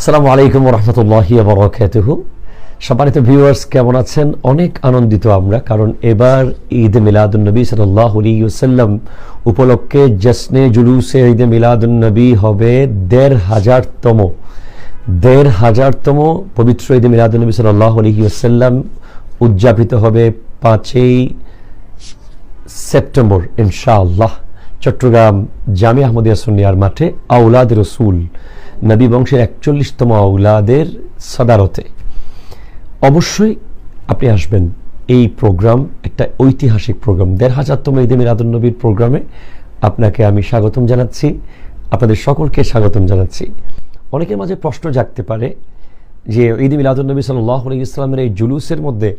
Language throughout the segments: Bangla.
আসসালামু আলাইকুম ওয়া রাহমাতুল্লাহি ওয়া বারাকাতুহু। সম্মানিত ভিউয়ার্স, কেমন আছেন? অনেক আনন্দিত আমরা, কারণ এবার ঈদ মিলাদুন নবী সাল্লাল্লাহু আলাইহি ওয়াসাল্লাম উপলক্ষে জশ্নে জুলুসে ঈদ মিলাদুন নবী হবে ১৫০০তম পবিত্র ঈদ মিলাদুন নবী সাল্লাল্লাহু আলাইহি ওয়াসাল্লাম উদযাপিত হবে ৫ই সেপ্টেম্বর ইনশাআল্লাহ চট্টগ্রাম জামিয়া আহমদিয়া সুন্নিয়ার মাঠে আওলাদ রসুল নবী বংশের ৪১তম আওলাদের সদারতে। অবশ্যই আপনি আসবেন। এই প্রোগ্রাম একটা ঐতিহাসিক প্রোগ্রাম, ১৫০০তম ঈদে মিলাদুন নবীর প্রোগ্রামে আপনাকে আমি স্বাগতম জানাচ্ছি, আপনাদের সকলকে স্বাগতম জানাচ্ছি। অনেকের মাঝে প্রশ্ন জাগতে পারে যে ঈদে মিলাদুন নবী সাল্লাল্লাহু আলাইহি ওয়াসাল্লামের এই জুলুসের মধ্যে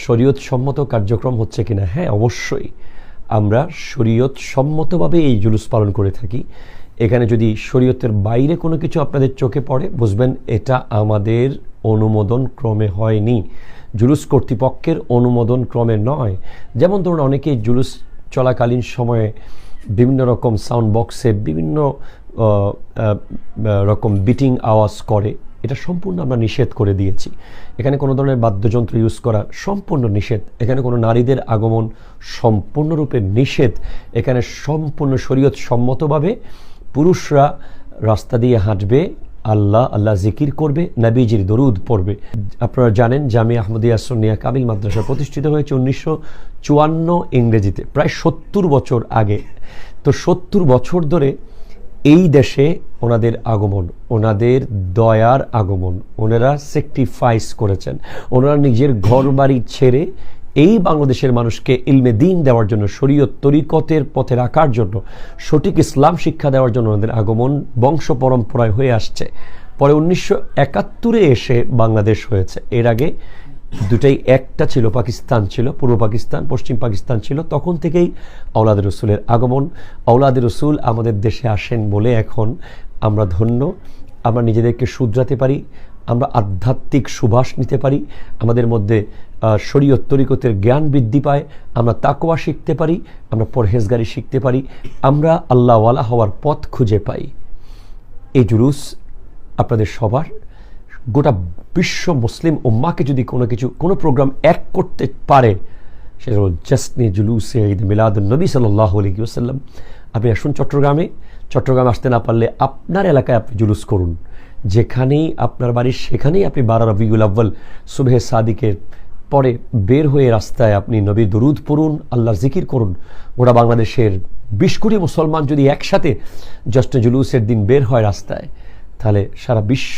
শরীয়ত সম্মত কার্যক্রম হচ্ছে কিনা। হ্যাঁ, অবশ্যই আমরা শরীয়ত সম্মতভাবে এই জুলুস পালন করে থাকি। এখানে যদি শরীয়তের বাইরে কোনো কিছু আপনাদের চোখে পড়ে, বুঝবেন এটা আমাদের অনুমোদন ক্রমে হয়নি, জুলুস কর্তৃপক্ষের অনুমোদন ক্রমে নয়। যেমন ধরুন, অনেকেই জুলুস চলাকালীন সময়ে বিভিন্ন রকম সাউন্ড বক্সে বিভিন্ন রকম বিটিং আওয়াজ করে, এটা সম্পূর্ণ আমরা নিষেধ করে দিয়েছি। এখানে কোনো ধরনের বাদ্যযন্ত্র ইউজ করা সম্পূর্ণ নিষেধ। এখানে কোনো নারীদের আগমন সম্পূর্ণরূপে নিষেধ। এখানে সম্পূর্ণ শরীয়ত সম্মতভাবে পুরুষরা রাস্তা দিয়ে হাঁটবে, আল্লাহ জিকির করবে, নবীজির দরুদ পড়বে। আপনারা জানেন জামিয়া আহমদিয়া সুন্নিয়া কামিল মাদ্রাসা প্রতিষ্ঠিত হয়েছে ১৯৫৪ ইংরেজিতে, প্রায় ৭০ বছর আগে। তো ৭০ বছর ধরে এই দেশে ওনাদের আগমন, ওনাদের দয়ার আগমন, ওনারা স্যাক্রিফাইস করেছেন। ওনারা নিজের ঘর বাড়ি ছেড়ে এই বাংলাদেশের মানুষকে ইলমে দ্বীন দেওয়ার জন্য, শরীয়ত তরিকতের পথে রাখার জন্য, সঠিক ইসলাম শিক্ষা দেওয়ার জন্য ওনাদের আগমন বংশ পরম্পরায় হয়ে আসছে। পরে ১৯৭১ এসে বাংলাদেশ হয়েছে। এর আগে দুটাই একটা ছিল, পাকিস্তান ছিল, পূর্ব পাকিস্তান, পশ্চিম পাকিস্তান ছিল। তখন থেকেই আওলাদ রসুলের আগমন। আওলাদ রসুল আমাদের দেশে আসেন বলে এখন আমরা ধন্য। আমরা নিজেদেরকে শুধরাতে পারি, আমরা আধ্যাত্মিক সুবাস নিতে পারি, আমাদের মধ্যে শরীয়ত তরিকতের জ্ঞান বৃদ্ধি পায়, আমরা তাকওয়া শিখতে পারি, আমরা পরহেজগারি শিখতে পারি, আমরা আল্লাহওয়ালা হওয়ার পথ খুঁজে পাই। এই জুলুস আপনাদের সবার, গোটা বিশ্ব মুসলিম উম্মাকে যদি কোনো প্রোগ্রাম এক করতে পারে, সেটা হলো জশ্নে জুলুসে ঈদ মিলাদুন নবী সাল্লাল্লাহু আলাইহি ওয়াসাল্লাম। আপনি আসুন চট্টগ্রামে আসতে না পারলে আপনার এলাকায় আপনি জুলুস করুন। যেখানেই আপনার বাড়ি সেখানেই আপনি ১২ রবিউল আউয়াল সুবহে সাদিকের পরে বের হয়ে রাস্তায় আপনি নবীর দরুদ পড়ুন, আল্লাহর জিকির করুন। গোটা বাংলাদেশের ২০ কোটি মুসলমান যদি একসাথে জশ্নে জুলুসের দিন বের হয় রাস্তায়, তাহলে সারা বিশ্ব